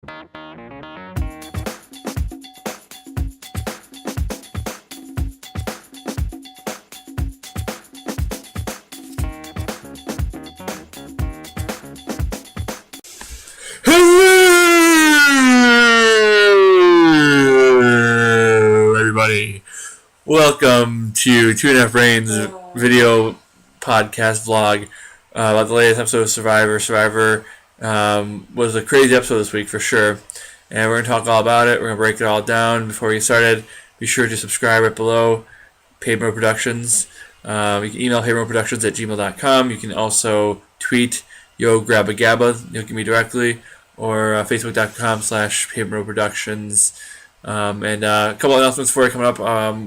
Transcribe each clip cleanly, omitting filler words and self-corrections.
Hello, everybody. Welcome to Two and a Half Brains video podcast vlog about the latest episode of Survivor. Survivor was a crazy episode this week for sure, and we're going to talk all about it. We're going to break it all down. Before we get started, be sure to subscribe right below, Pavement Productions. You can email paventproductions@gmail.com. You can also tweet Yo Grabba Gabba, you'll get me directly, or facebook.com/paventproductions. And a couple of announcements for you coming up.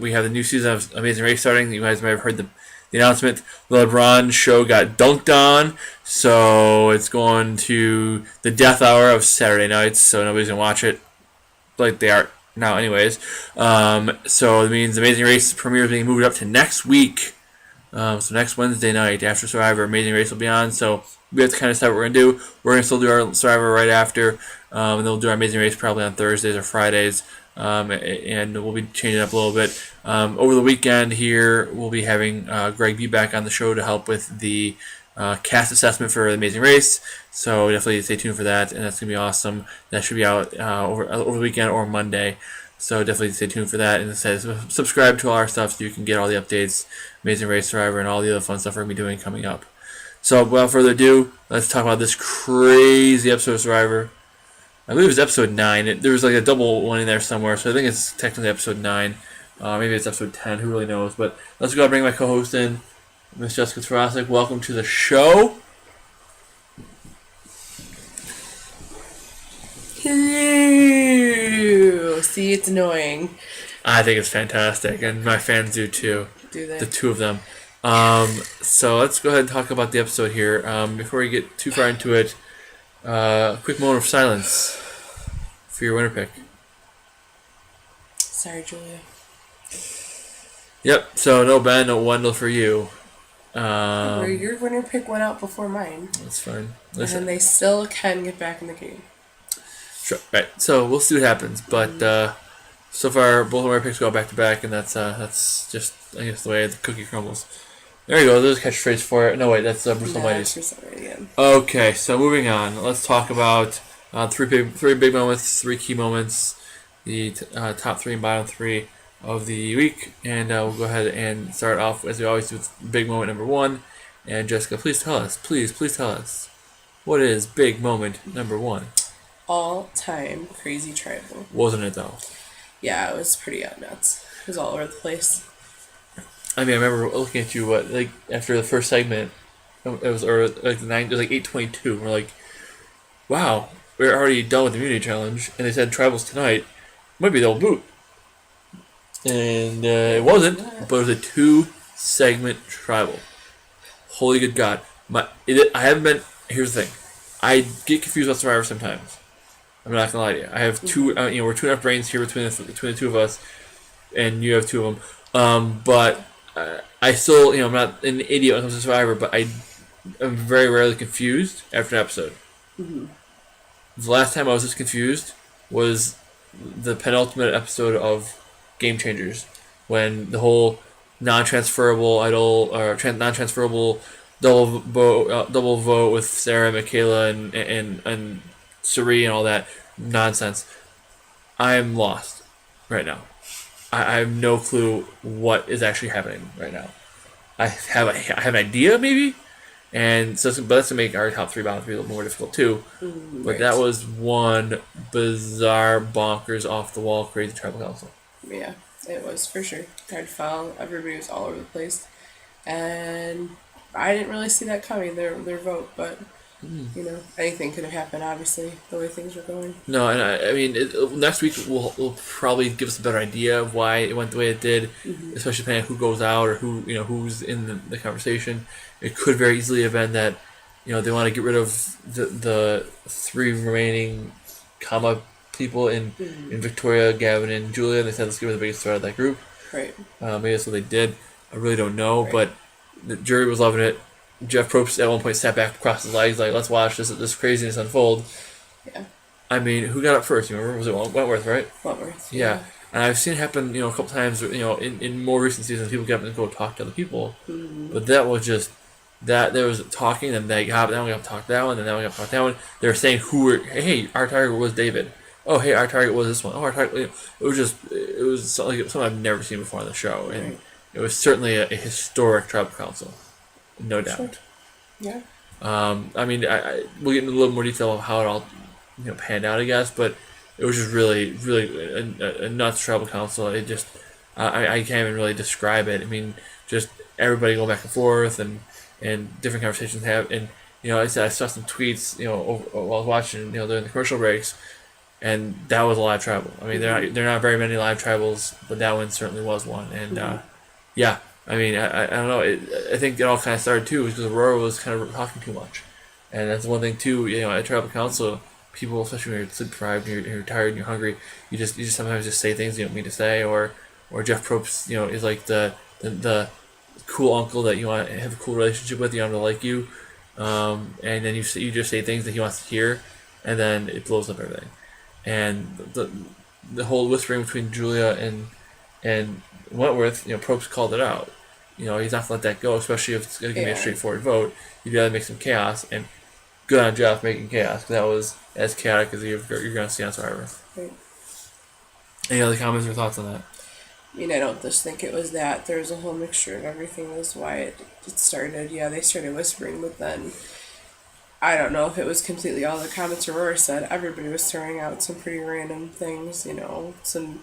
We have the new season of Amazing Race starting. You guys may have heard the announcement. The LeBron show got dunked on, so it's going to the death hour of Saturday nights, so nobody's going to watch it like they are now anyways. So it means Amazing Race premiere is being moved up to next week. So next Wednesday night after Survivor, Amazing Race will be on, so we have to kind of decide what we're going to do. We're going to still do our Survivor right after, and then we'll do our Amazing Race probably on Thursdays or Fridays, and we'll be changing up a little bit. Over the weekend here, we'll be having Greg B back on the show to help with the cast assessment for the Amazing Race, so definitely stay tuned for that, and that's going to be awesome. That should be out over the weekend or Monday. So definitely stay tuned for that, and it says subscribe to all our stuff so you can get all the updates, Amazing Race, Survivor, and all the other fun stuff we're going to be doing coming up. So without further ado, let's talk about this crazy episode of Survivor. I believe it was episode 9. There was like a double one in there somewhere, so I think it's technically episode 9. Maybe it's episode 10, who really knows. But let's go and bring my co-host in, Miss Jessica Tarasic. Welcome to the show. Hello. See, it's annoying. I think it's fantastic, and my fans do too. Do they? The two of them. So let's go ahead and talk about the episode here. Before we get too far into it, quick moment of silence for your winner pick. Sorry, Julia. Yep, so no Ben, no Wendell for you. Your winner pick went out before mine. That's fine. Listen. And they still can get back in the game. Sure. Right, so we'll see what happens. But so far, both of our picks go back to back, and that's just, I guess, the way the cookie crumbles. There you go. There's a catchphrase for it. No, wait, that's Bruce Almighty's. Okay, so moving on. Let's talk about three big moments, 3 key moments, the top 3 and bottom 3 of the week, and we'll go ahead and start off as we always do with big moment number 1. And Jessica, please tell us, please tell us, what is big moment number 1? All-time crazy tribal. Wasn't it though? Yeah, it was pretty nuts. It was all over the place. I mean, I remember looking at you, after the first segment, it was 8:22. We're like, wow, we're already done with the immunity challenge, and they said tribals tonight. Might be the old boot. And it wasn't, but it was a 2-segment tribal. Holy good God. Here's the thing. I get confused about Survivor sometimes. I'm not gonna lie to you. I have two. We're 2.5 brains here between the two of us, and you have 2 of them. But I still, I'm not an idiot when it comes to Survivor, but I'm very rarely confused after an episode. Mm-hmm. The last time I was this confused was the penultimate episode of Game Changers, when the whole non-transferable idol or non-transferable double vote with Sarah, Michaela, and Suri and all that nonsense. I'm lost right now. I have no clue what is actually happening right now. I have an idea maybe, but that's gonna make our top 3 bottom 3 a little more difficult too. But that was one bizarre, bonkers, off the wall, crazy tribal council. Yeah, it was for sure. Hard to follow. Everybody was all over the place, and I didn't really see that coming. Their vote, but. Anything could have happened, obviously, the way things were going. No, and I mean, next week will probably give us a better idea of why it went the way it did, especially depending on who goes out or who's in the conversation. It could very easily have been that, they want to get rid of the 3 remaining people in Victoria, Gavin, and Julia, and they said let's get rid of the biggest threat of that group. Right. Maybe that's what they did. I really don't know, but the jury was loving it. Jeff Probst at one point sat back across his legs like, let's watch this craziness unfold. Yeah. I mean, who got up first? You remember? Was it Wentworth, right? Wentworth. Yeah. And I've seen it happen, a couple times, in more recent seasons, people get up and go talk to other people. Mm-hmm. But that was just, there was talking, and then we got to talk to that one, and then we got to talk to that one. They were saying hey, our target was David. Oh, hey, our target was this one. Oh, our target, it was something I've never seen before on the show. And it was certainly a historic tribal council. No doubt. Sure. Yeah. I mean, we'll get into a little more detail of how it all, panned out, I guess, but it was just really, really a nuts tribal council. It just, I can't even really describe it. I mean, just everybody going back and forth and different conversations have, and I saw some tweets, while I was watching, during the commercial breaks, and that was a live tribal. I mean, there are not very many live tribals, but that one certainly was one, and yeah. I mean, I don't know. I think it all kind of started too because Aurora was kind of talking too much, and that's one thing too. At tribal council, people, especially when you're sleep deprived, and you're tired, and you're hungry, you just sometimes just say things you don't mean to say, or Jeff Probst, is like the cool uncle that you want to have a cool relationship with, you want him to like you, and then you just say things that he wants to hear, and then it blows up everything, and the whole whispering between Julia and Wentworth, Probst called it out. He's not going to let that go, especially if it's going to be a straightforward vote. You'd rather make some chaos, and good on Jeff making chaos. That was as chaotic as you're going to see on Survivor. Right. Any other comments or thoughts on that? I mean, I don't just think it was that. There was a whole mixture of everything. Was why it started. Yeah, they started whispering, but then I don't know if it was completely all the comments Aurora said. Everybody was throwing out some pretty random things, some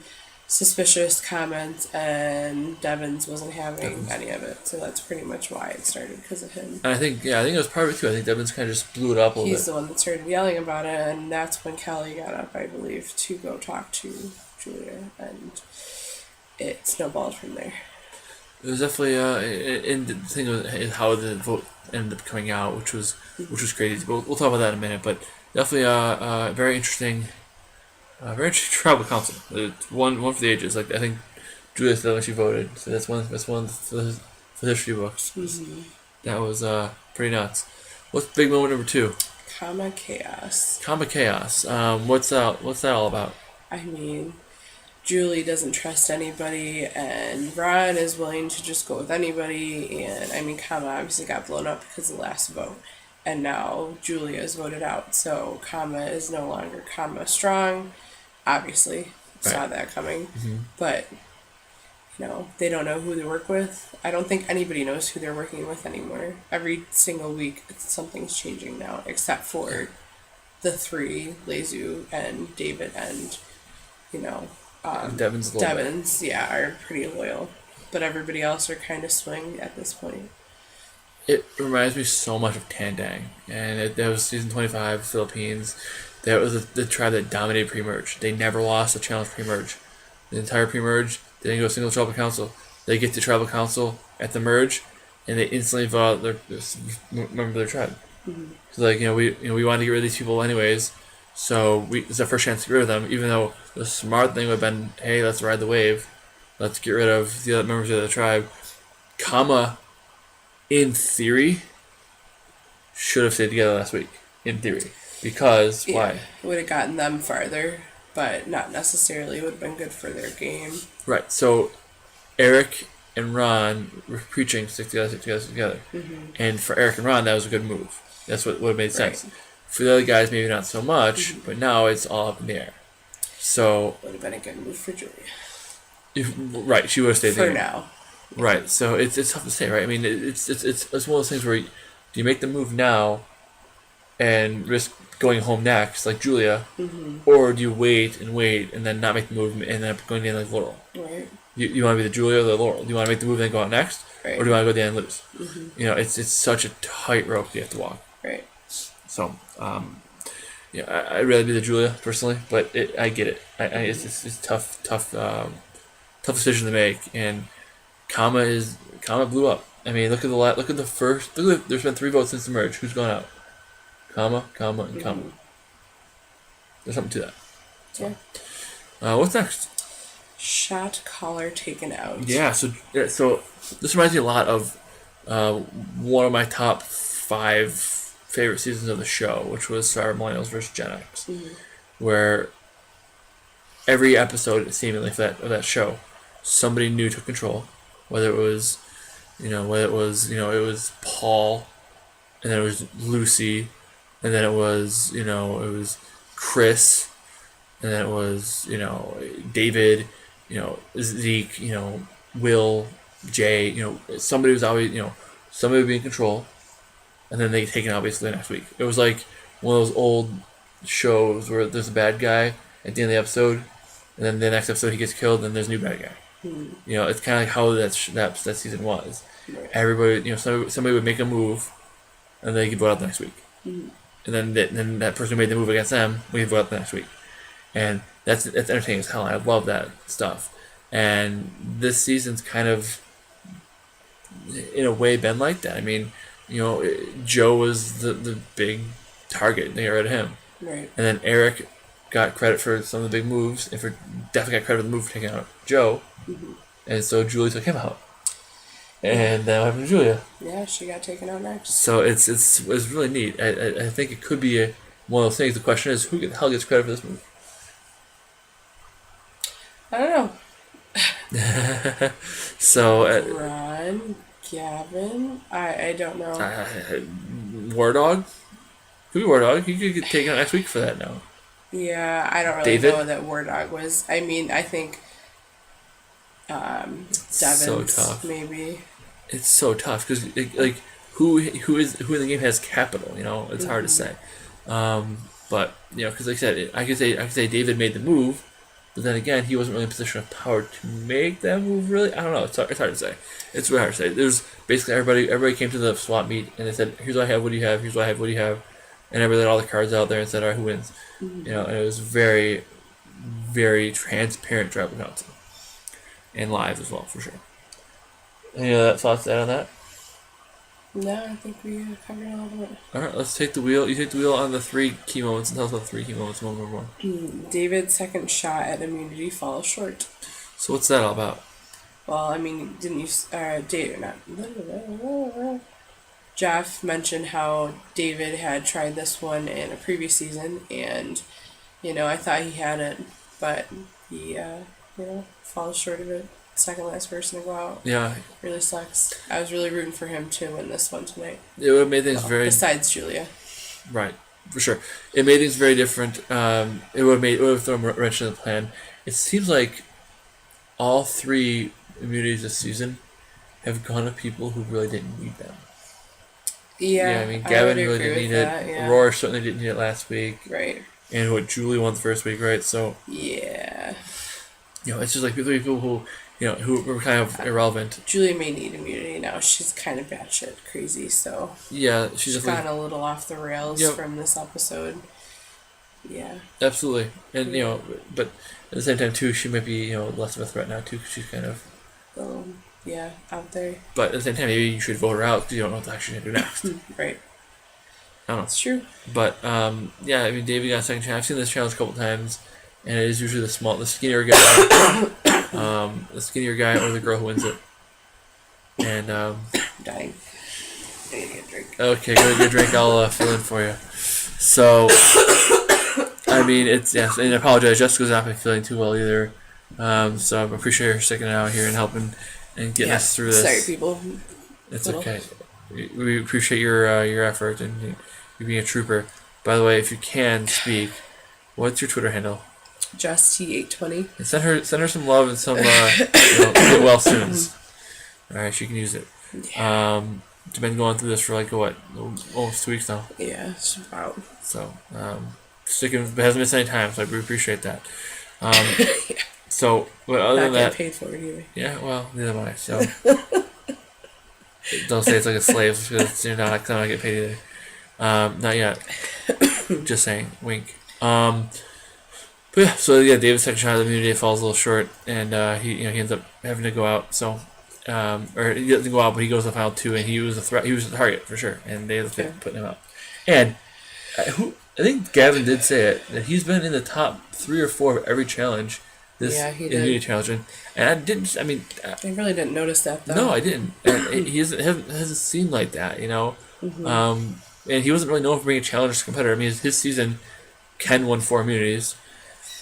suspicious comments, and Devins wasn't having any of it. So that's pretty much why it started, because of him. And I think it was part of it too. I think Devins kind of just blew it up a little bit. He's the one that started yelling about it, and that's when Kelly got up, I believe, to go talk to Julia, and it snowballed from there. It was definitely and the thing is how the vote ended up coming out, which was crazy. We'll talk about that in a minute, but definitely very interesting tribal council. It's one for the ages. Like I think Julia said when she voted, so that's one for the history books. Mm-hmm. That was pretty nuts. What's big moment number 2? Kama Chaos. What's that all about? I mean, Julie doesn't trust anybody, and Ron is willing to just go with anybody, and I mean, Kama obviously got blown up because of the last vote, and now Julia is voted out, so Kama is no longer Kama strong. Obviously, saw that coming, but they don't know who they work with. I don't think anybody knows who they're working with anymore. Every single week, something's changing now, except for the 3, Lezu and David and, Devins, are pretty loyal. But everybody else are kind of swing at this point. It reminds me so much of Tandang, and that was season 25, Philippines. That was the tribe that dominated pre-merge. They never lost a challenge pre-merge. The entire pre-merge, they didn't go single tribal council. They get to tribal council at the merge, and they instantly vote out member of their tribe. Mm-hmm. So we wanted to get rid of these people anyways. So it's our first chance to get rid of them. Even though the smart thing would have been, hey, let's ride the wave, let's get rid of the other members of the tribe. Kama, in theory, should have stayed together last week. In theory. Because, why? It would have gotten them farther, but not necessarily. It would have been good for their game. Right. So, Eric and Ron were preaching stick together. Mm-hmm. And for Eric and Ron, that was a good move. That's what would have made sense. Right. For the other guys, maybe not so much, but now it's all up in the air. So... would have been a good move for Julia. Right, she would have stayed there. For now. Right, so it's tough to say, right? I mean, it's one of those things where do you make the move now and risk going home next, like Julia, or do you wait and then not make the move and end up going to the end like Laurel? Right. You want to be the Julia or the Laurel? Do you want to make the move and then go out next, or do you want to go to the end and lose? Mm-hmm. It's such a tight rope you have to walk. Right. So, I'd rather be the Julia personally, but I get it. It's tough decision to make, and Kama blew up. I mean, look at the first. There's been 3 votes since the merge. Who's gone out? Kama, and Kama. There's something to that. So, what's next? Shot caller taken out. Yeah. So this reminds me a lot of one of my top 5 favorite seasons of the show, which was Survivor Millennials versus Gen X. where every episode seemingly of that show, somebody new took control, whether it was, it was Paul, and then it was Lucy, and then it was, it was Chris, and then it was, David, Zeke, Will, Jay, somebody was always, somebody would be in control, and then they get taken out basically the next week. It was like one of those old shows where there's a bad guy at the end of the episode, and then the next episode he gets killed, and there's a new bad guy. It's kind of like how that season was. Right. Everybody, somebody would make a move, and they get voted out the next week. And then that person who made the move against them, we get voted out the next week. And that's entertaining as hell. I love that stuff. And this season's kind of, in a way, been like that. I mean, Joe was the big target. They got rid of him. Right. And then Eric got credit for some of the big moves, and definitely got credit for the move for taking out Joe. And so Julie took him out. And then what happened to Julia? Yeah, she got taken out next. So it's really neat. I think it could be one of those things. The question is, who the hell gets credit for this move? I don't know. So Ron, Gavin, I don't know. War Dog? Could be War Dog. He could get taken out next week for that now. Yeah, I don't really David? know that War Dog was. I mean, I think Devins, so tough. maybe. It's so tough because like who in the game has capital? It's hard to say. But because like I said, I could say David made the move, but then again, he wasn't really in a position of power to make that move. Really, I don't know. It's hard to say. It's really hard to say. There's basically everybody came to the swap meet and they said, "Here's what I have. What do you have? Here's what I have. What do you have?" And everybody laid all the cards out there and said, "All right, who wins?" And it was very, very transparent tribal council, and live as well for sure. Any other thoughts to add on that? No, I think we covered all of it. All right, let's take the wheel. You take the wheel on the 3 key moments and tell us about the 3 key moments. One. David's second shot at immunity falls short. So what's that all about? Well, I mean, didn't you? Jeff mentioned how David had tried this one in a previous season, and I thought he had it, but he falls short of it. Second last person to go out. Yeah. Really sucks. I was really rooting for him to win this one tonight. It would have made things very... Besides Julia. Right, for sure. It made things very different. It would have thrown a wrench in the plan. It seems like all 3 immunities this season have gone to people who really didn't need them. Yeah, I mean, Gavin really didn't need that, it. Yeah. Aurora certainly didn't need it last week. Right. And Julie won the first week, right? So... Yeah. It's just like people who... who were kind of irrelevant. Julia may need immunity now. She's kind of batshit crazy, so... Yeah, she's gone a little off the rails from this episode. Yeah. Absolutely. And, but at the same time, too, she might be, less of a threat now, too, because she's kind of... out there. But at the same time, maybe you should vote her out because you don't know what she's going to do next. Right. I don't know. It's true. But, David got a second chance. I've seen this challenge a couple times, and it is usually the skinnier guy... the skinnier guy or the girl who wins it. And dying. I need to get a drink. Okay, go get a drink. I'll fill in for you. So, and I apologize. Jessica's not been feeling too well either. So I appreciate her sticking it out here and helping and getting us through this. Sorry, people. It's okay. We appreciate your effort and you being a trooper. By the way, if you can speak, what's your Twitter handle? Just T820. And send her some love and some get well soon. All right, she can use it. Yeah. She's been going through this for almost 2 weeks now. Yeah, it's about. So sticking it hasn't missed any time, so I appreciate that. So, but other than that, paid for it either. Yeah, well, neither am I. So don't say it's like a slave because you're not gonna get paid either. Not yet. Just saying, wink. But yeah, so David's second shot of the immunity falls a little short, and he ends up having to go out. So, or he doesn't go out, but he goes to the final 2, and he was a threat. He was a target for sure, and they ended up putting him out. And I think Gavin did say it that he's been in the top 3 or 4 of every challenge. This immunity challenge, and I didn't. I really didn't notice that though. No, I didn't. And he hasn't seemed like that, And he wasn't really known for being a challenge competitor. I mean, his season. Ken won 4 immunities,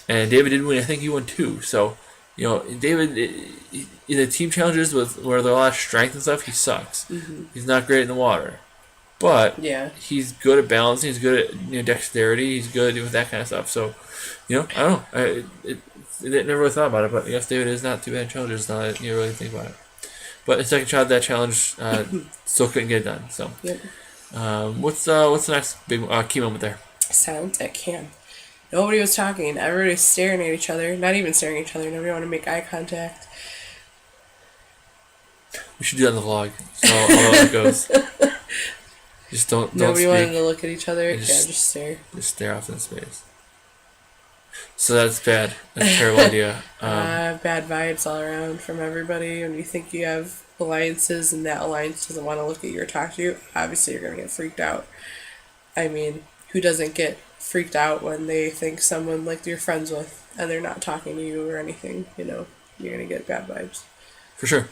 and David didn't win. I think he won 2. So, David, in the team challenges with where there's a lot of strength and stuff, he sucks. He's not great in the water, but Yeah. he's good at balancing. He's good at dexterity. He's good with that kind of stuff. So, I don't know. I never really thought about it, but I guess David is not too bad in challenges now that you really think about it. But the second shot of that challenge still couldn't get it done. So, Yep. what's the next big key moment there? Silence at camp. Nobody was talking. Everybody was staring at each other. Not even staring at each other. Nobody wanted to make eye contact. We should do that in the vlog. So how that goes. Just don't Nobody speak. wanted to look at each other. Just- Just stare. Just stare off into space. So that's bad. That's a terrible idea. Bad vibes all around from everybody. When you think you have alliances and that alliance doesn't want to look at you or talk to you, obviously you're going to get freaked out. I mean, who doesn't get freaked out when they think someone like you're friends with and they're not talking to you or anything? You're going to get bad vibes. For sure.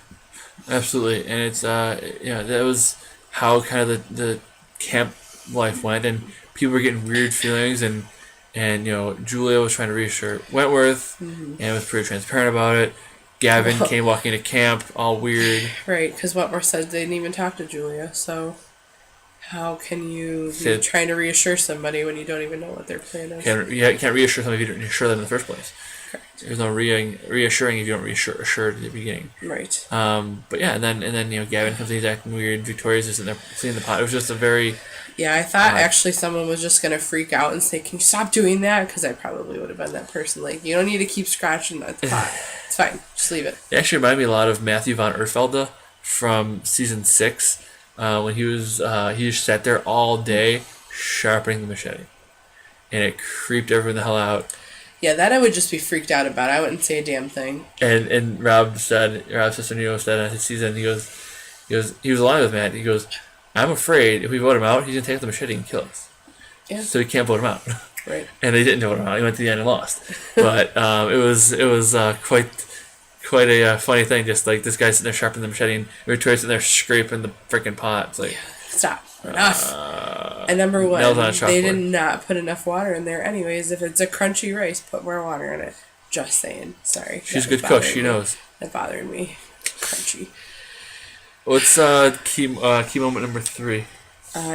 Absolutely. And it's, that was how kind of the camp life went. And people were getting weird feelings. And Julia was trying to reassure Wentworth and was pretty transparent about it. Gavin came walking to camp, all weird. Right, because Wentworth said they didn't even talk to Julia, so how can you be trying to reassure somebody when you don't even know what their plan is? You can't reassure somebody if you don't reassure them in the first place. Correct. There's no reassuring if you don't reassure at the beginning. Right. But yeah, and then Gavin comes in, he's acting weird. Victoria's just in there cleaning the pot. It was just a very... Yeah, I thought actually someone was just going to freak out and say, "Can you stop doing that?" Because I probably would have been that person. Like, you don't need to keep scratching that pot. It's fine. Just leave it. It actually reminded me a lot of Matthew von Erfelde from season 6 when he just sat there all day sharpening the machete. And it creeped everyone the hell out. Yeah, that I would just be freaked out about. I wouldn't say a damn thing. And Rob Cesternino said on his season, he was aligned with Matt. He goes, "I'm afraid if we vote him out, he's gonna take out the machete and kill us. Yeah. So we can't vote him out." Right. And they didn't vote him out. He went to the end and lost. But it was quite a funny thing. Just like this guy sitting there sharpening the machete, and Victoria's sitting there scraping the freaking pot. It's like, stop. Enough. And number nails on a one, chalkboard. they did not put enough water in there anyways. If it's a crunchy rice, put more water in it. Just saying. Sorry. She's a That good cook. bothered She me. knows. That bothered me. Crunchy. What's key moment number 3?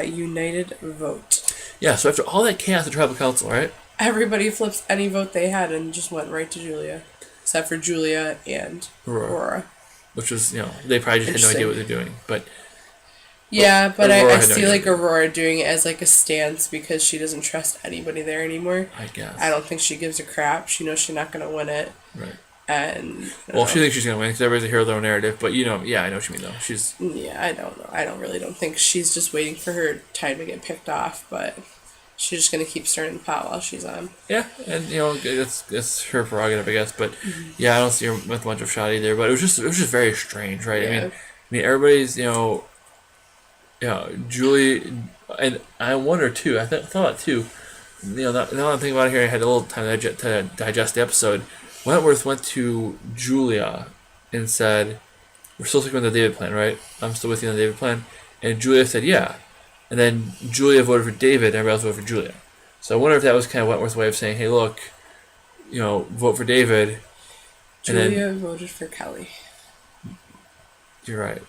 United vote. Yeah. So after all that chaos at tribal council, right? Everybody flips any vote they had and just went right to Julia. Except for Julia and Aurora. Which was they probably just had no idea what they're doing, but. Yeah, but Aurora I had no see idea. like Aurora doing it as like a stance because she doesn't trust anybody there anymore. I guess. I don't think she gives a crap. She knows she's not going to win it. Right. And Well, she thinks she's gonna win because everybody's a hero of their own narrative. But yeah, I know what you mean though. She's yeah, I don't know. I don't think she's just waiting for her time to get picked off, but she's just going to keep stirring the pot while she's on. and it's her prerogative, I guess. But yeah, I don't see her with much of a shot either. But it was just very strange, right? Yeah. I mean, everybody's Julie, and I wonder too. I thought too. Now that I'm thinking about it here, I had a little time to digest the episode. Wentworth went to Julia and said, "We're still sticking with the David plan, right? I'm still with you on the David plan." And Julia said, "Yeah." And then Julia voted for David, and everybody else voted for Julia. So I wonder if that was kind of Wentworth's way of saying, "Hey, look, vote for David." Julia voted for Kelly. You're right.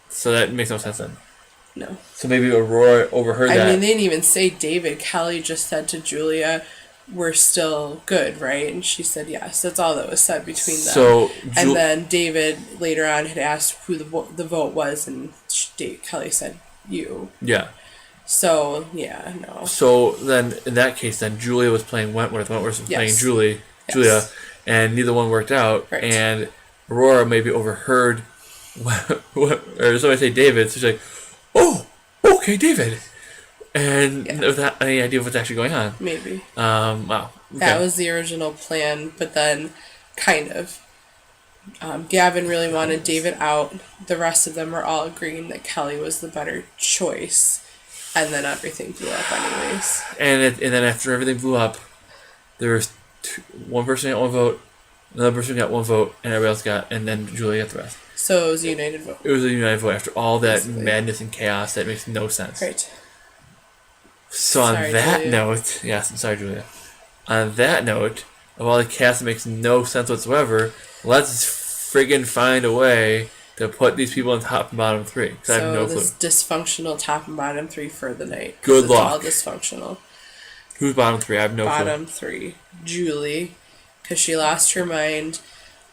So that makes no sense then. No. So maybe Aurora overheard that. I mean, they didn't even say David. Kelly just said to Julia, "We're still good, right?" And she said yes. That's all that was said between them. So and then David later on had asked who the vote was, and Kelly said you. Yeah. So yeah, no. So then, in that case, then Julia was playing Wentworth. Wentworth was playing Julia, and neither one worked out. Right. And Aurora maybe overheard, or somebody say David. So she's like, "Oh, okay, David," and without any idea of what's actually going on. Maybe. Wow. Okay. That was the original plan, but then, kind of. Gavin really wanted David out. The rest of them were all agreeing that Kelly was the better choice. And then everything blew up anyways. And then after everything blew up, there was one person got one vote, another person got one vote, and everybody else got, and then Julia got the rest. So it was a united vote. It was a united vote after all that Basically. madness and chaos that makes no sense. Right. So on Sorry, that Julia. note, yes, I'm sorry, Julia. On that note, of all the cast that makes no sense whatsoever, let's friggin' find a way to put these people in top and bottom three. Because I have So no clue. this dysfunctional top and bottom three for the night. 'Cause Good it's all luck. dysfunctional. Who's bottom three? I have no clue. Bottom three. Julie, because she lost her mind.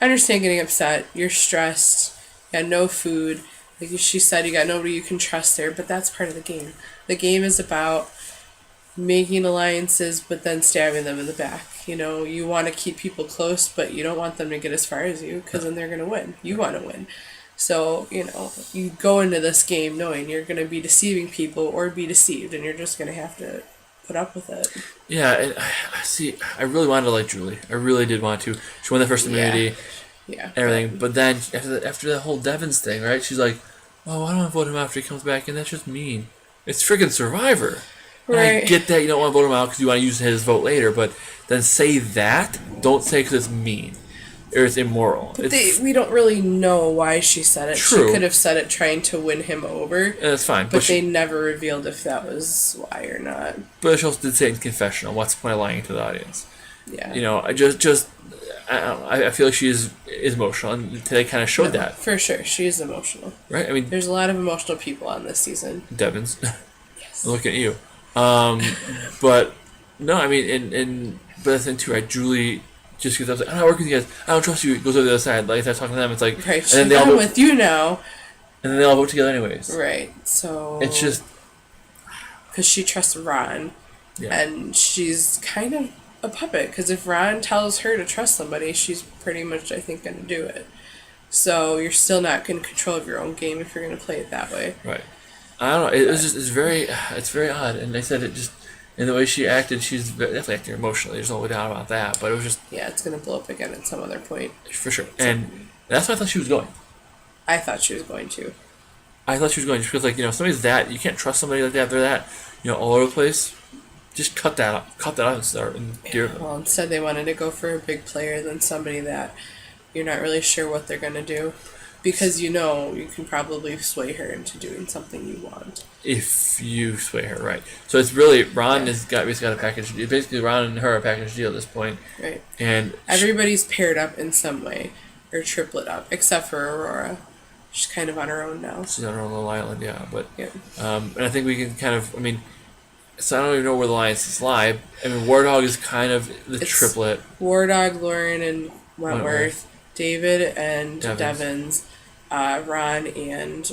I understand getting upset. You're stressed. You got no food. Like she said, you got nobody you can trust there, but that's part of the game. The game is about making alliances, but then stabbing them in the back. You know, you want to keep people close, but you don't want them to get as far as you, because then they're going to win. You want to win. So, you know, you go into this game knowing you're going to be deceiving people or be deceived, and you're just going to have to put up with it. Yeah, and see, I really wanted to like Julie. I really did want to. She won the first immunity, Yeah. everything. But then after the whole Devons thing, right? She's like, "Oh, I don't want to vote him out after he comes back," and that's just mean. It's freaking Survivor. And I Right. get that you don't want to vote him out because you want to use his vote later, but then say that. Don't say because it's mean or it's immoral. We don't really know why she said it. True. She could have said it trying to win him over, And that's fine. but she, they never revealed if that was why or not. but she also did say in confessional. What's the point of lying to the audience? Yeah. You know, I don't know, I feel like she is emotional, and today kind of showed that, For sure. She is emotional. right? I mean, There's a lot of emotional people on this season. Devins. Yes. I'm looking at you. But no, I mean, but the thing too, right? Julie just gets up, like, I don't work with you guys. I don't trust you. Goes over to the other side. Like, starts talking to them. It's like, Right. and then they all I'm vote, with you now. and then they all vote together anyways. Right. So. It's just, Because she trusts Ron. yeah, And she's kind of a puppet. Because if Ron tells her to trust somebody, she's pretty much, I think, going to do it. So you're still not in control of your own game if you're going to play it that way. right. I don't know. It's very odd. And they said it just, in the way she acted, she's definitely acting emotionally. There's no doubt about that. But it was just, Yeah, it's going to blow up again at some other point. for sure. And that's why I thought she was going. I thought she was going to. I thought she was going just because, like, you know, somebody's that, you can't trust somebody like that. They're that, you know, all over the place. Just cut that out and start and gear them. Well, instead they wanted to go for a big player than somebody that you're not really sure what they're going to do. Because you know you can probably sway her into doing something you want. If you sway her, right. So it's really, Ron Yeah. has got basically got a package. Basically, Ron and her are a package deal at this point. Right. And Everybody's paired up in some way. Or triplet up. Except for Aurora. She's kind of on her own now. she's on her own little island, yeah. But Yeah. and I think we can kind of, I mean, so I don't even know where the alliances lie. I mean, War Dog is kind of the It's- triplet. War Dog, Lauren, and Wentworth. Wentworth. David and Devins. Devins. Ron and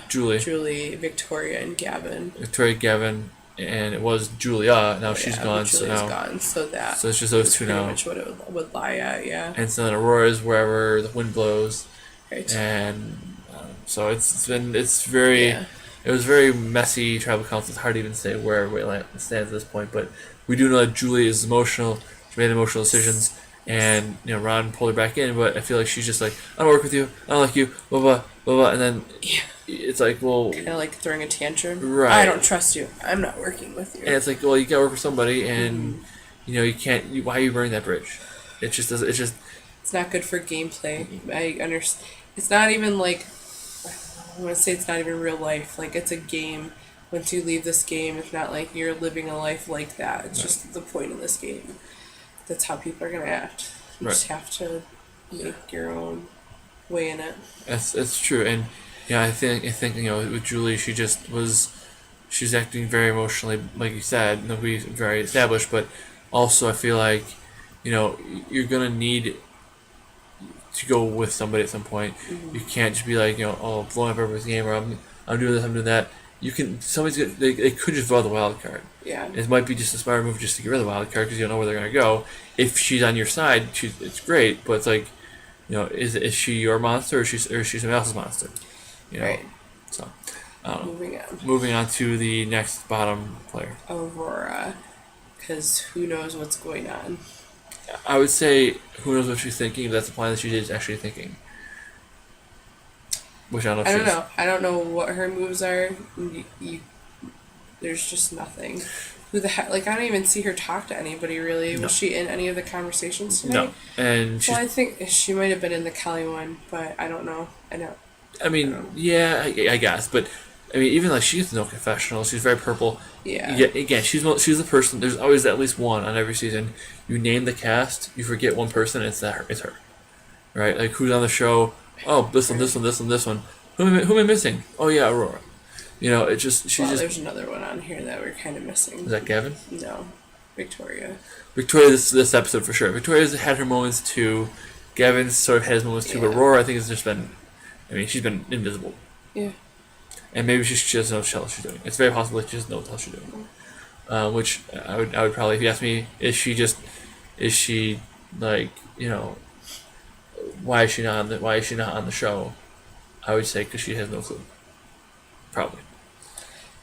Julie, Victoria, and Gavin. Victoria, Gavin, and it was Julia. Now she's Yeah, gone, but so Julia's now gone, so that so it's just those is two pretty now. much what it would lie at, yeah. And so then Aurora's wherever the wind blows, Right. and so it's very. Yeah. It was very messy tribal council. It's hard to even say where everybody stands at this point, but we do know that Julie is emotional. She made emotional decisions, and you know Ron pulled her back in. But I feel like she's just like, I don't work with you. I don't like you. Blah blah blah blah. And then it's like, well, Kind of like throwing a tantrum. Right. I don't trust you. I'm not working with you. and it's like, well, you gotta work with somebody, and you know you can't. Why are you burning that bridge? It just doesn't. It's just It's not good for gameplay. I understand. It's not even like, I want to say it's not even real life. Like, it's a game. Once you leave this game, it's not like you're living a life like that. It's just the point of this game. That's how people are going to act. You just have to make your own way in it. it's true, and yeah, I think you know with Julie, she's acting very emotionally, like you said, nobody's very established, but also I feel like, you know, you're gonna need to go with somebody at some point. You can't just be like, you know, oh, blowing up everybody's game, or I'm doing this, I'm doing that. You can they could just vote the wild card. Yeah. It might be just a smart move just to get rid of the wild card because you don't know where they're gonna go. If she's on your side, it's great, but it's like, you know, is she your monster or is she somebody else's monster? You know, Right. so I don't know. Moving on. Moving on to the next bottom player. Aurora. Because who knows what's going on. I would say who knows what she's thinking, but that's implying that she is actually thinking. Which I don't know. I don't know. I don't know what her moves are. There's just nothing. Who the heck? Like, I don't even see her talk to anybody, really. No. Was she in any of the conversations tonight? No, and she's. Well, I think she might have been in the Kelly one, but I don't know. I mean, yeah, I guess, but I mean, even like she's no confessional. She's very purple. Yeah. Again, she's the person. There's always at least one on every season. You name the cast, you forget one person. It's her. It's her, right? Like who's on the show? Oh, this one, this one, this one, this one. Who am I missing? Oh yeah, Aurora. It just There's another one on here that we're kind of missing. Is that Gavin? No, Victoria. Victoria, this episode for sure. Victoria's had her moments too. Gavin's sort of had his moments too, but Aurora, I think, has just been. I mean, she's been invisible. Yeah. And maybe she doesn't know what the hell she's doing. It's very possible that she doesn't know what the hell she's doing. Which I would probably, if you ask me, is she like, why is she not on the show? I would say because she has no clue. Probably.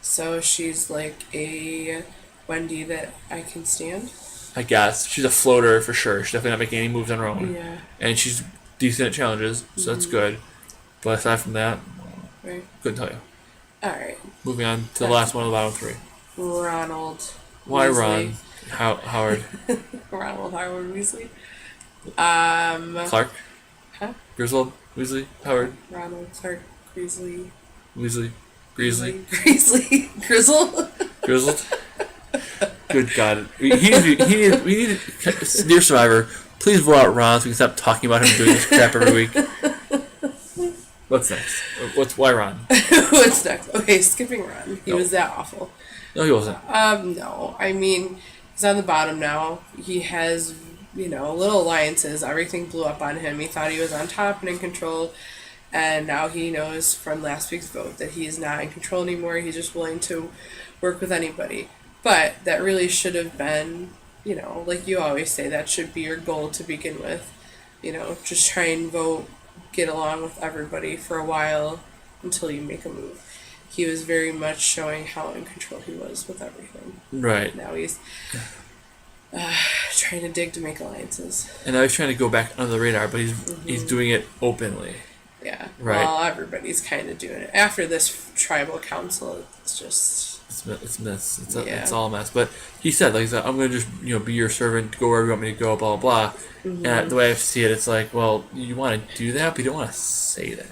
So she's like a Wendy that I can stand. I guess she's a floater for sure. She's definitely not making any moves on her own. Yeah. And she's decent at challenges, so that's good. But aside from that, Right. couldn't tell you. All right. Moving on to the last one of the bottom three. Ronald. Why Weasley. Ron? Howard? Ronald Howard Weasley. Clark? Huh? Griswold? Weasley? Howard? Ronald Clark Weasley. Weasley? Grizzly? Grizzly. Grizzle. Grizzled? Good God. We need Dear Survivor, please vote out Ron so we can stop talking about him doing this crap every week. What's next? Why Ron? What's next? Okay, skipping Ron. He was that awful. No, he wasn't. No. I mean, he's on the bottom now. He has, little alliances. Everything blew up on him. He thought he was on top and in control. And now he knows from last week's vote that he's not in control anymore. He's just willing to work with anybody. But that really should have been, like you always say, that should be your goal to begin with. Just try and vote, get along with everybody for a while until you make a move. He was very much showing how in control he was with everything. Right. Now he's trying to dig to make alliances. And now he's trying to go back under the radar, but he's doing it openly. Yeah. Right. Well, everybody's kind of doing it. After this tribal council, it's just... It's a mess. It's all a mess. But he said, I'm going to just, be your servant, go wherever you want me to go, blah, blah, blah. And the way I see it, it's like, well, you want to do that, but you don't want to say that.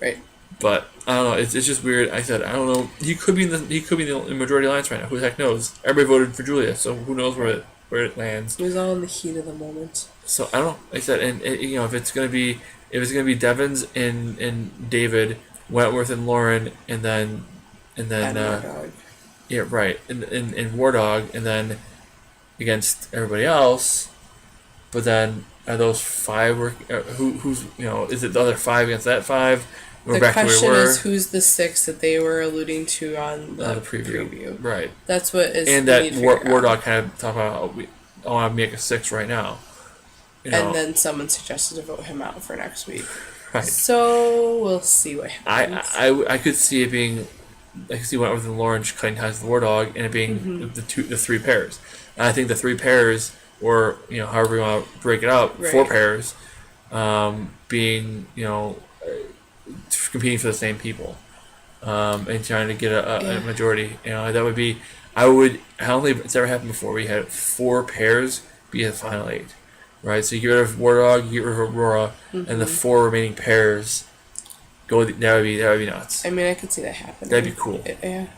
Right. But I don't know. It's just weird. I said I don't know. He could be in the majority alliance right now. Who the heck knows? Everybody voted for Julia, so who knows where it lands. It was all in the heat of the moment. So I don't know. I said, and if it's gonna be Devins and David, Wentworth and Lauren, and then And War Dog. Yeah, right. And War Dog, and then against everybody else. But then are those five? Who's is it the other five against that five? The question is who's the six that they were alluding to on the preview. Right. That's what is. And that War Dog kind of talk about I want to make a six right now. And then someone suggested to vote him out for next week. Right. So we'll see what happens. I could see it being. I could see Wentworth and Lauren cutting ties with War Dog and it being the three pairs. And I think the three pairs, or however you want to break it up, right. 4 pairs, being competing for the same people, and trying to get a majority. That would be. I don't think it's ever happened before. We had 4 pairs be the final 8, right? So you get rid of War Dog, you get rid of Aurora, and the 4 remaining pairs go. That would be nuts. I mean, I could see that happening. That'd be cool. Yeah.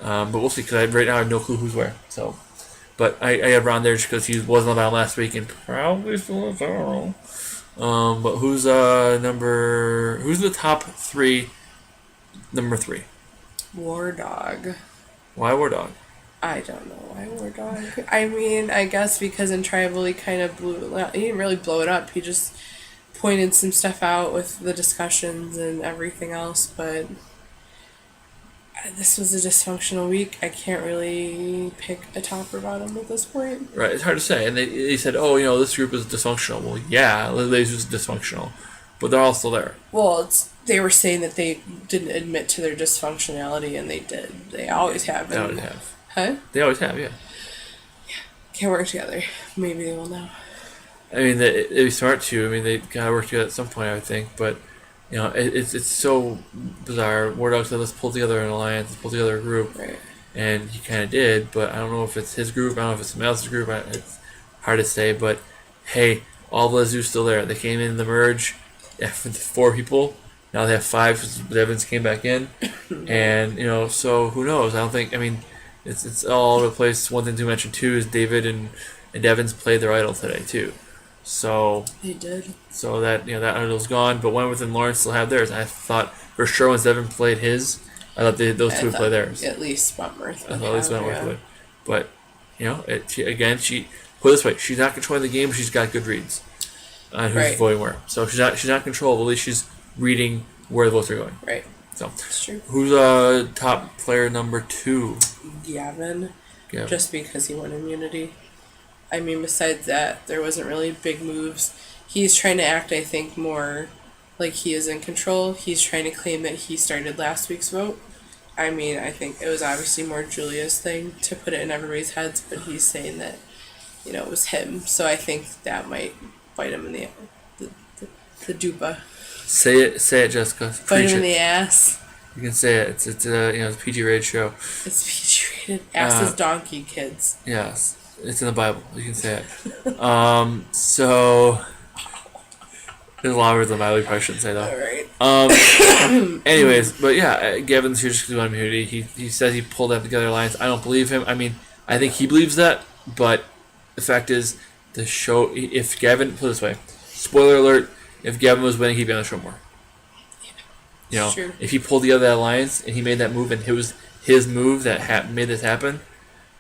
But we'll see. Because right now I have no clue who's where. So, but I had Ron there just because he wasn't on the bottom last week and probably still is. I don't know. But who's the top 3? Number 3. War Dog. Why War Dog? I don't know why War Dog. I mean, I guess because in Tribal he kind of he didn't really blow it up. He just pointed some stuff out with the discussions and everything else, but this was a dysfunctional week. I can't really pick a top or bottom at this point. Right, it's hard to say. And they said, this group is dysfunctional. Well, yeah, Lily's just dysfunctional. But they're all still there. Well, they were saying that they didn't admit to their dysfunctionality, and they did. They always have. They always have. Huh? They always have, yeah. Can't work together. Maybe they will now. I mean, they'd be smart to. I mean, they gotta work together at some point, I would think. But, it's so bizarre. War Dog said, let's pull together an alliance, let's pull together a group. Right. And he kind of did, but I don't know if it's his group, I don't know if it's somebody else's group. It's hard to say, but hey, all the Zoo's still there. They came in the merge with 4 people, Now they have 5 because Evans came back in, and so who knows? I don't think. I mean, it's all over the place. One thing to mention too is David and Evans played their idol today too, so They did. so that that idol's gone. But Wentworth and Lawrence still have theirs. And I thought for sure once Devin played his, I thought those two would play theirs. At least Wentworth. I thought at least Wentworth would. But she put it this way, she's not controlling the game. But she's got good reads on who's voting where. So she's not controlled. At least she's reading where the votes are going. Right. So That's true. who's top player number 2? Gavin. Yeah. Just because he won immunity. I mean, besides that, there wasn't really big moves. He's trying to act, I think, more like he is in control. He's trying to claim that he started last week's vote. I mean, I think it was obviously more Julia's thing to put it in everybody's heads, but he's saying that, it was him. So I think that might bite him in the dupa. Say it, Jessica. Bite Preach him in it. the ass. You can say it. It's it's a PG rated show. It's PG rated. Ass is donkey, kids. Yes, it's in the Bible. You can say it. So there's a lot of words in the Bible. You probably shouldn't say that. All right. Anyways, but yeah, Gavin's here just because of immunity. He says he pulled that together alliance. I don't believe him. I mean, I think he believes that, but the fact is, the show. If Gavin, put it this way, spoiler alert: if Gavin was winning, he'd be on the show more. True. If he pulled together that alliance and he made that move, and it was his move that made this happen,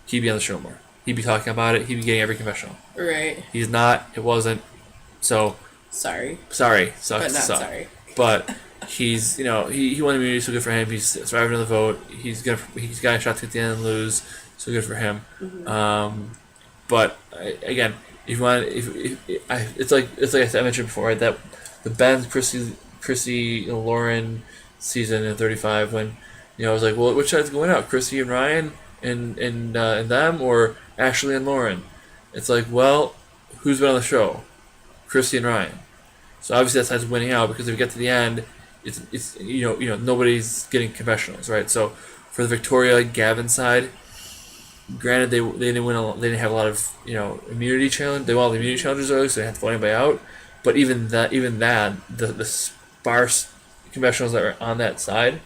he'd be on the show more. He'd be talking about it. He'd be getting every confessional. Right. He's not. It wasn't. So. Sorry. Sucks But not to suck. sorry. But he's, he won immunity, so good for him. He's surviving on the vote. He's got a shot to get the end and lose, so good for him. Mm-hmm. But again, if you want, it's like I mentioned before, right? That the Ben, Chrissy, Lauren season in 35 when I was like, well, which side's going out? Chrissy and Ryan and them, or Ashley and Lauren? It's like, well, who's been on the show? Chrissy and Ryan. So obviously that side's winning out because if you get to the end, it's nobody's getting confessionals, right? So for the Victoria Gavin side, granted they didn't win. They didn't have a lot of immunity challenge. They won all the immunity challenges early, so they had to vote anybody out. But even that, the sparse confessionals that were on that side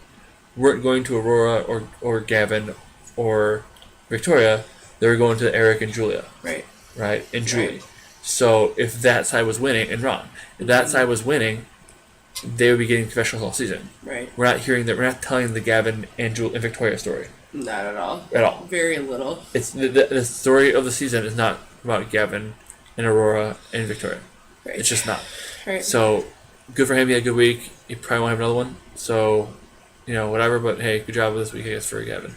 weren't going to Aurora or Gavin or Victoria. They were going to Eric and Julia. Right, and Julie. Right. So if that side was winning, and Ron, if that side was winning, they would be getting confessionals all season. Right. We're not hearing that. We're not telling the Gavin and Victoria story. Not at all. At all. Very little. It's the story of the season is not about Gavin and Aurora and Victoria. Right. It's just not. Right. So good for him. He had a good week. He probably won't have another one. So whatever. But hey, good job this week, I guess, for Gavin.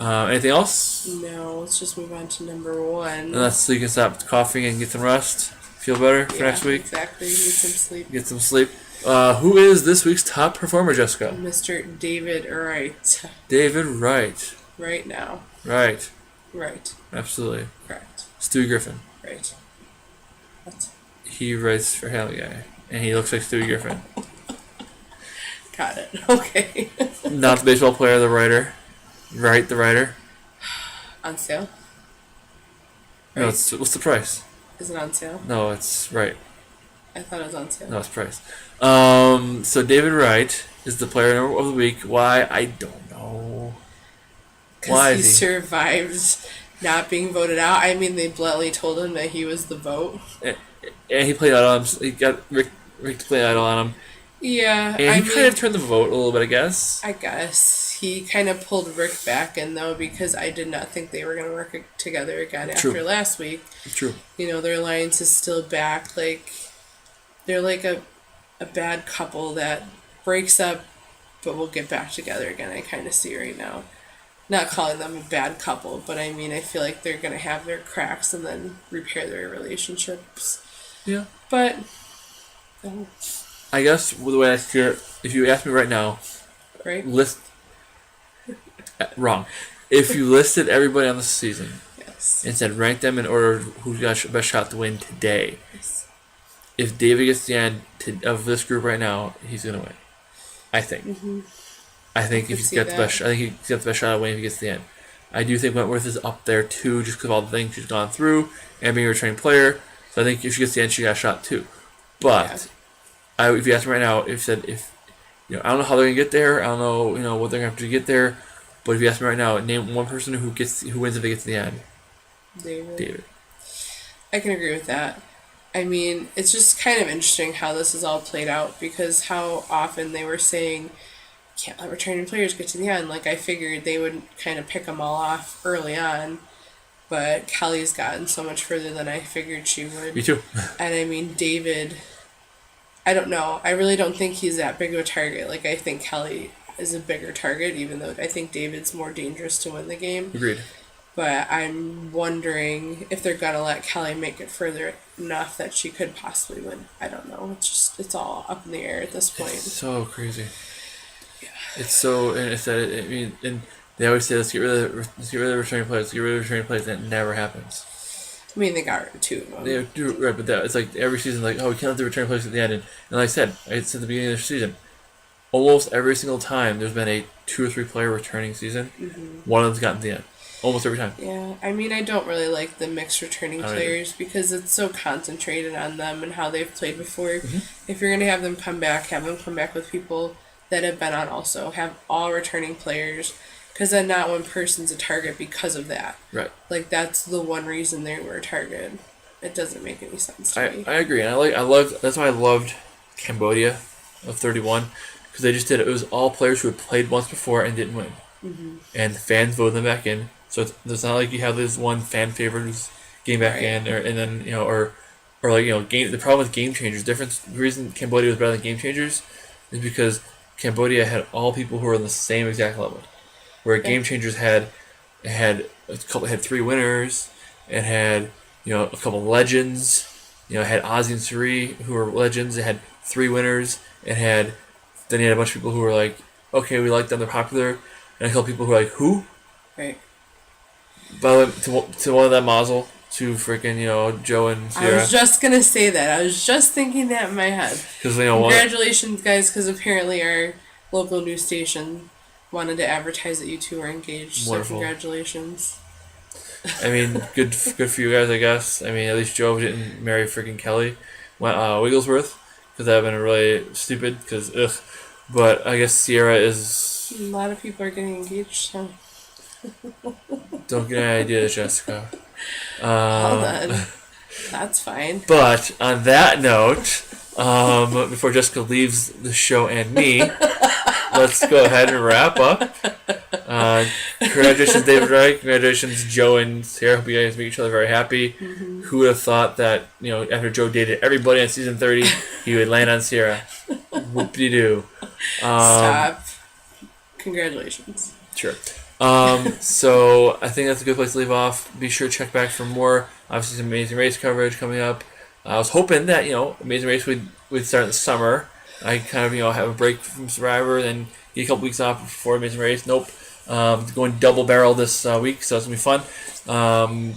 Anything else? No, let's just move on to number 1. Unless so you can stop coughing and get some rest. Feel better for next week. Exactly. Need some sleep. Get some sleep. Who is this week's top performer, Jessica? Mr. David Wright. David Wright. Right now. Right. Right. Absolutely. Correct. Stewie Griffin. Right. What? He writes for Hell Guy, and he looks like Stewie Griffin. Got it. Okay. Not the baseball player, the writer. Wright, the writer. On sale? No, what's the price? Is it on sale? No, it's right. I thought it was on sale. No, it's price. So David Wright is the player of the week. Why? I don't know. Why Because he is he? survived not being voted out. I mean, they bluntly told him that he was the vote. And he played idle on him. He got Rick to play idle on him. Yeah, And he kind of turned the vote a little bit, I guess. I guess. He kind of pulled Rick back in, though, because I did not think they were going to work together again after last week. True. Their alliance is still back. Like, they're like a bad couple that breaks up, but will get back together again. I kind of see right now. Not calling them a bad couple, but I mean, I feel like they're going to have their cracks and then repair their relationships. Yeah. But, I guess the way I hear it, if you ask me right now, right? Wrong. If you listed everybody on the season Yes. and said rank them in order of who's got the best shot to win today, Yes. if David gets the end of this group right now, he's gonna win. I think. Mm-hmm. I think if he's got the best, I think he's got the best shot at winning if he gets the end. I do think Wentworth is up there too, just because of all the things she's gone through and being a returning player. So I think if she gets the end, she got a shot too. But if you ask me right now, if I don't know how they're gonna get there. I don't know, what they're gonna have to get there. But if you ask me right now, name one person who wins if they get to the end. David. David. I can agree with that. I mean, it's just kind of interesting how this is all played out because how often they were saying, can't let returning players get to the end. Like, I figured they would kind of pick them all off early on, but Kelly's gotten so much further than I figured she would. Me too. And I mean, David, I don't know. I really don't think he's that big of a target. Like, I think Kelly is a bigger target, even though I think David's more dangerous to win the game. Agreed. But I'm wondering if they're gonna let Kelly make it further enough that she could possibly win. I don't know. It's all up in the air at this point. It's so crazy. Yeah. It's so, and it's that. I mean, and they always say let's get rid of the returning players. Let's get rid of the returning players. And it never happens. I mean, they got rid of two of them. They do right, but it's like every season, like, oh, we can't let the returning players at the end. And like I said at the beginning of the season, almost every single time there's been a 2 or 3 player returning season, one of them's gotten to the end. Almost every time. Yeah, I mean, I don't really like the mixed returning players because it's so concentrated on them and how they've played before. Mm-hmm. If you're going to have them come back with people that have been on also. Have all returning players because then not one person's a target because of that. Right. Like, that's the one reason they were a target. It doesn't make any sense to me. I agree. And that's why I loved Cambodia of 31 because they just did it. It was all players who had played once before and didn't win. Mm-hmm. And the fans voted them back in. So it's not like you have this one fan favorite who's getting back in, or game. The problem with Game Changers, the reason Cambodia was better than Game Changers, is because Cambodia had all people who were on the same exact level, where Game Changers had 3 winners, and had a couple legends, had Ozzy and Suri who were legends. It had 3 winners, and then you had a bunch of people who were like, okay, we like them, they're popular, and a couple people who were like, who? Right. By the way, to one of them, Mazel, to freaking Joe and Sierra. I was just gonna say that. I was just thinking that in my head. Because congratulations, guys! Because apparently our local news station wanted to advertise that you two were engaged. Wonderful. So congratulations. I mean, good for you guys, I guess. I mean, at least Joe didn't marry freaking Kelly Wigglesworth, because that would have been really stupid. Because ugh, but I guess Sierra is. A lot of people are getting engaged. So. Don't get any ideas, Jessica. Hold on. That's fine. But on that note, before Jessica leaves the show and me, let's go ahead and wrap up. Congratulations, David Wright. Congratulations, Joe and Sarah. Hope you guys make each other very happy. Mm-hmm. Who would have thought that, after Joe dated everybody on season 30, he would land on Sierra? Whoop-de-doo. Stop. Congratulations. Sure. So I think that's a good place to leave off. Be sure to check back for more. Obviously, some Amazing Race coverage coming up. I was hoping that Amazing Race would start in the summer. I kind of have a break from Survivor, then get a couple weeks off before Amazing Race. Nope. Going double barrel this week, so it's gonna be fun.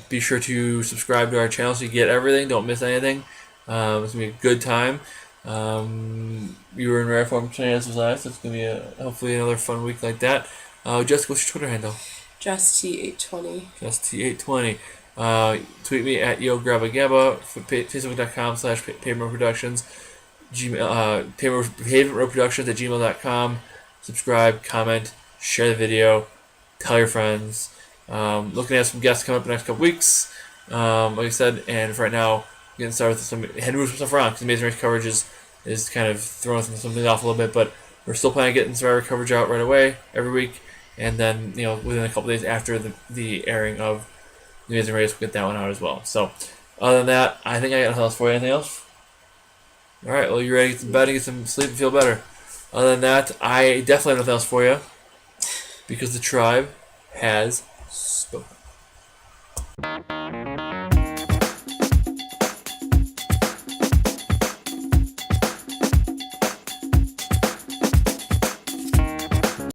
Be sure to subscribe to our channel so you get everything. Don't miss anything. It's gonna be a good time. You were in rare form tonight as was last. It's gonna be hopefully another fun week like that. Jessica, what's your Twitter handle? Just T820. Just T820. Tweet me at YoGrabAGabba, Facebook.com/Pavement Productions, Pavement Productions at gmail.com. Subscribe, comment, share the video, tell your friends. Looking at some guests coming up in the next couple weeks, like I said, and for right now, getting started with some head moves some stuff around because Amazing Race coverage is kind of throwing something off a little bit, but we're still planning on getting Survivor coverage out right away every week. And then, within a couple days after the airing of The Amazing Race, we'll get that one out as well. So, other than that, I think I got nothing else for you. Anything else? Alright, well, you ready to get some bed and get some sleep and feel better. Other than that, I definitely have nothing else for you. Because the tribe has spoken.